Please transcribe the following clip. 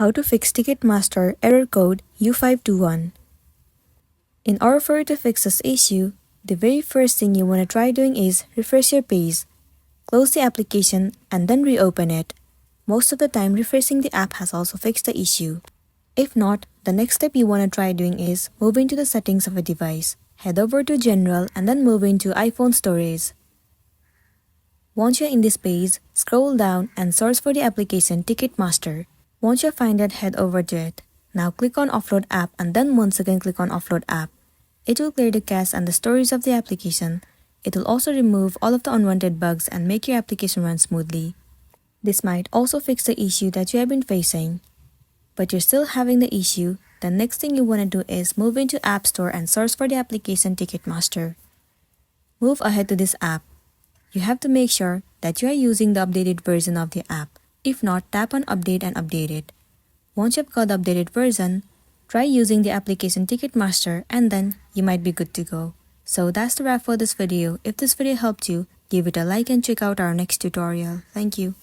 How to fix Ticketmaster Error Code U521. In order for you to fix this issue, the very first thing you want to try doing is refresh your page. Close the application and then reopen it. Most of the time, refreshing the app has also fixed the issue. If not, the next step you want to try doing is move into the settings of a device. Head over to General and then move into iPhone Storage. Once you're in this page, scroll down and search for the application Ticketmaster. Once you find it, head over to it. Now click on Offload App and then once again click on Offload App. It will clear the cache and the storage of the application. It will also remove all of the unwanted bugs and make your application run smoothly. This might also fix the issue that you have been facing. But you're still having the issue, the next thing you want to do is move into App Store and search for the application Ticketmaster. Move ahead to this app. You have to make sure that you are using the updated version of the app. If not, tap on Update and update it. Once you've got the updated version, try using the application Ticketmaster and then you might be good to go. So that's the wrap for this video. If this video helped you, give it a like and check out our next tutorial. Thank you.